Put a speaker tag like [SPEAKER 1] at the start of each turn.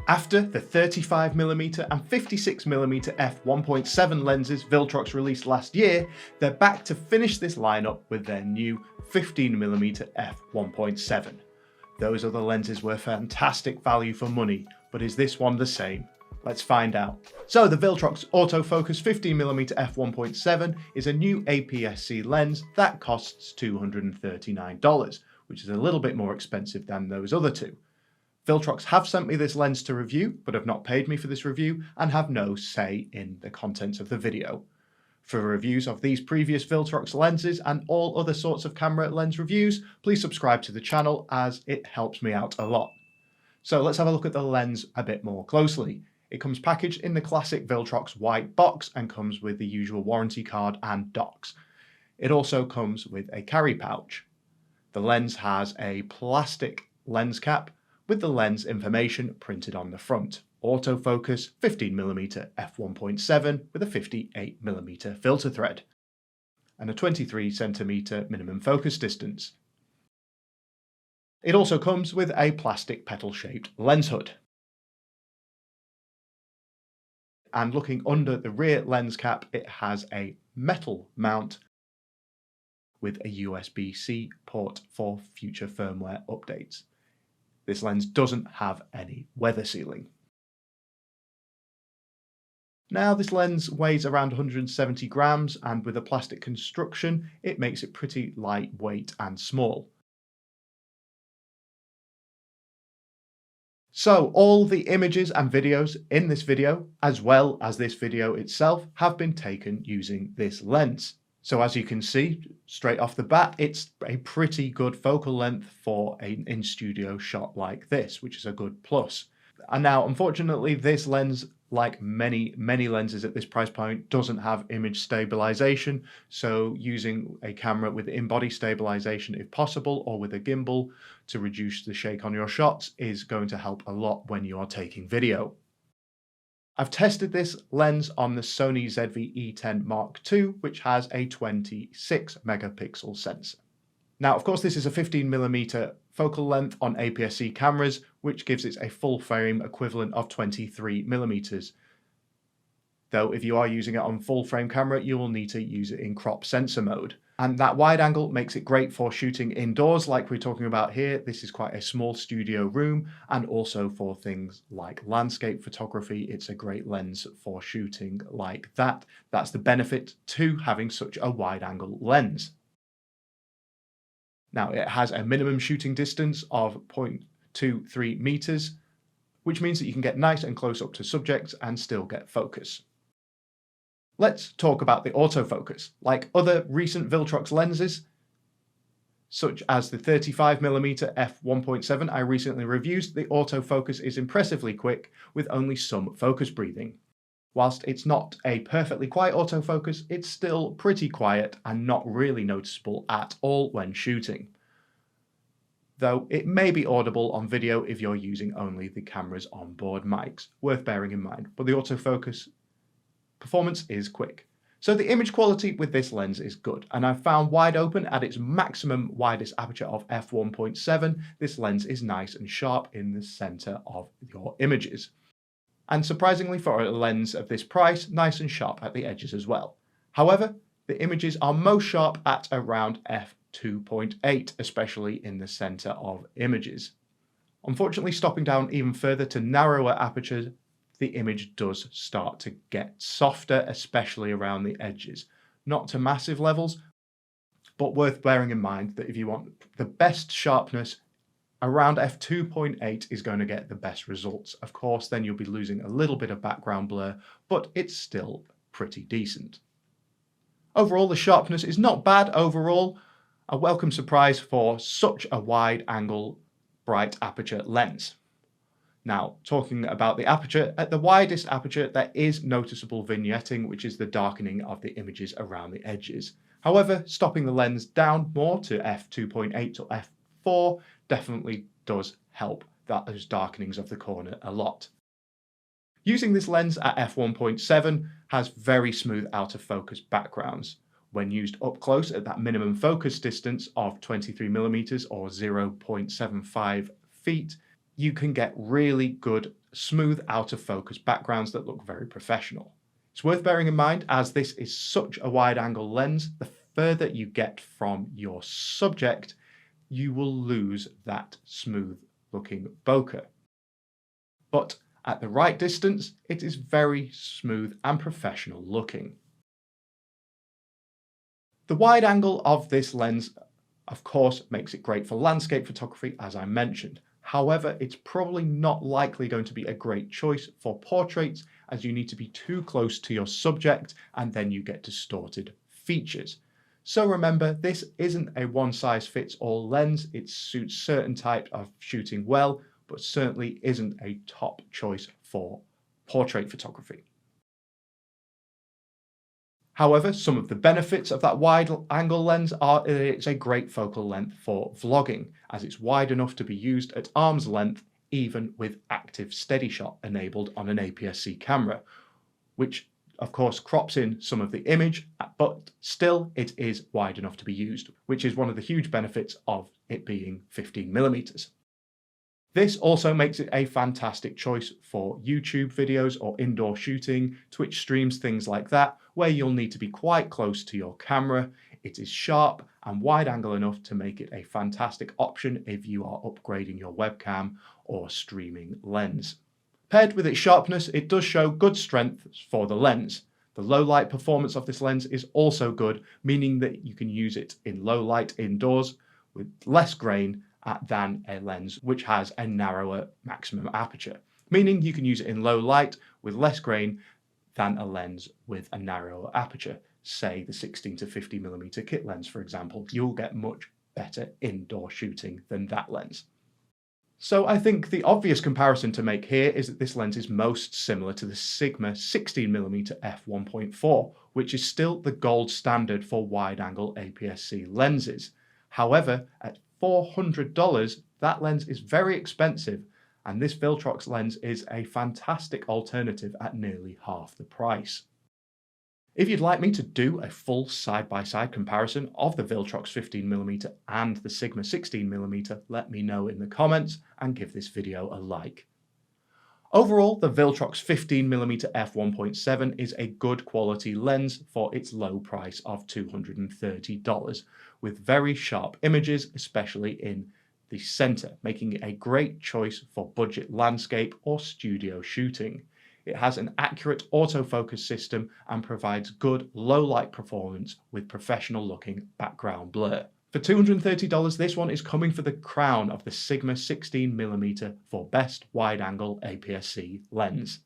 [SPEAKER 1] After the 35mm and 56mm f1.7 lenses Viltrox released last year, they're back to finish this lineup with their new 15mm f1.7. Those other lenses were fantastic value for money, but is this one the same? Let's find out. So the Viltrox Autofocus 15mm f1.7 is a new APS-C lens that costs $239, which is a little bit more expensive than those other two. Viltrox have sent me this lens to review, but have not paid me for this review and have no say in the contents of the video. For reviews of these previous Viltrox lenses and all other sorts of camera lens reviews, please subscribe to the channel as it helps me out a lot. So let's have a look at the lens a bit more closely. It comes packaged in the classic Viltrox white box and comes with the usual warranty card and docks. It also comes with a carry pouch. The lens has a plastic lens cap with the lens information printed on the front. Autofocus 15mm f1.7 with a 58mm filter thread and a 23cm minimum focus distance. It also comes with a plastic petal-shaped lens hood. And looking under the rear lens cap, it has a metal mount with a USB-C port for future firmware updates. This lens doesn't have any weather sealing. Now this lens weighs around 170 grams and with a plastic construction it makes it pretty lightweight and small. So all the images and videos in this video, as well as this video itself, have been taken using this lens. So as you can see, straight off the bat, it's a pretty good focal length for an in-studio shot like this, which is a good plus. And now, unfortunately, this lens, like many lenses at this price point, doesn't have image stabilization. So using a camera with in-body stabilization if possible, or with a gimbal to reduce the shake on your shots is going to help a lot when you are taking video. I've tested this lens on the Sony ZV-E10 Mark II, which has a 26 megapixel sensor. Now, of course, this is a 15mm focal length on APS-C cameras, which gives it a full frame equivalent of 23mm. Though if you are using it on full frame camera, you will need to use it in crop sensor mode. And that wide angle makes it great for shooting indoors like we're talking about here. This is quite a small studio room, and also for things like landscape photography, it's a great lens for shooting like that. That's the benefit to having such a wide angle lens. Now it has a minimum shooting distance of 0.23 meters, which means that you can get nice and close up to subjects and still get focus. Let's talk about the autofocus. Like other recent Viltrox lenses, such as the 35mm f1.7 I recently reviewed, the autofocus is impressively quick with only some focus breathing. Whilst it's not a perfectly quiet autofocus, it's still pretty quiet and not really noticeable at all when shooting. Though it may be audible on video if you're using only the camera's onboard mics, worth bearing in mind, but the autofocus performance is quick. So the image quality with this lens is good, and I've found wide open at its maximum widest aperture of f1.7, this lens is nice and sharp in the center of your images. And surprisingly for a lens of this price, nice and sharp at the edges as well. However, the images are most sharp at around f2.8, especially in the center of images. Unfortunately, stopping down even further to narrower apertures, the image does start to get softer, especially around the edges. Not to massive levels, but worth bearing in mind that if you want the best sharpness, around f2.8 is going to get the best results. Of course, then you'll be losing a little bit of background blur, but it's still pretty decent. Overall, the sharpness is not bad overall. A welcome surprise for such a wide angle, bright aperture lens. Now, talking about the aperture, at the widest aperture there is noticeable vignetting, which is the darkening of the images around the edges. However, stopping the lens down more to f2.8 or f4 definitely does help those darkenings of the corner a lot. Using this lens at f1.7 has very smooth out of focus backgrounds. When used up close at that minimum focus distance of 23mm or 0.75 feet, you can get really good smooth out of focus backgrounds that look very professional. It's worth bearing in mind, as this is such a wide angle lens, the further you get from your subject, you will lose that smooth looking bokeh. But at the right distance, it is very smooth and professional looking. The wide angle of this lens, of course, makes it great for landscape photography, as I mentioned. However, it's probably not likely going to be a great choice for portraits, as you need to be too close to your subject and then you get distorted features. So remember, this isn't a one-size-fits-all lens. It suits certain types of shooting well, but certainly isn't a top choice for portrait photography. However, some of the benefits of that wide angle lens are that it's a great focal length for vlogging, as it's wide enough to be used at arm's length even with active steady shot enabled on an APS-C camera, which of course crops in some of the image, but still it is wide enough to be used, which is one of the huge benefits of it being 15mm. This also makes it a fantastic choice for YouTube videos or indoor shooting, Twitch streams, things like that, where you'll need to be quite close to your camera. It is sharp and wide angle enough to make it a fantastic option if you are upgrading your webcam or streaming lens. Paired with its sharpness, it does show good strength for the lens. The low light performance of this lens is also good, meaning that you can use it in low light indoors with less grain than a lens which has a narrower maximum aperture, meaning you can use it in low light with less grain than a lens with a narrower aperture, say the 16 to 50mm kit lens, for example. You'll get much better indoor shooting than that lens. So I think the obvious comparison to make here is that this lens is most similar to the Sigma 16mm f1.4, which is still the gold standard for wide-angle APS-C lenses. However, at $400, that lens is very expensive, and this Viltrox lens is a fantastic alternative at nearly half the price. If you'd like me to do a full side-by-side comparison of the Viltrox 15mm and the Sigma 16mm, let me know in the comments and give this video a like. Overall, the Viltrox 15mm f1.7 is a good quality lens for its low price of $230, with very sharp images, especially in the center, making it a great choice for budget landscape or studio shooting. It has an accurate autofocus system and provides good low light performance with professional looking background blur. For $230, this one is coming for the crown of the Sigma 16mm for best wide-angle APS-C lens.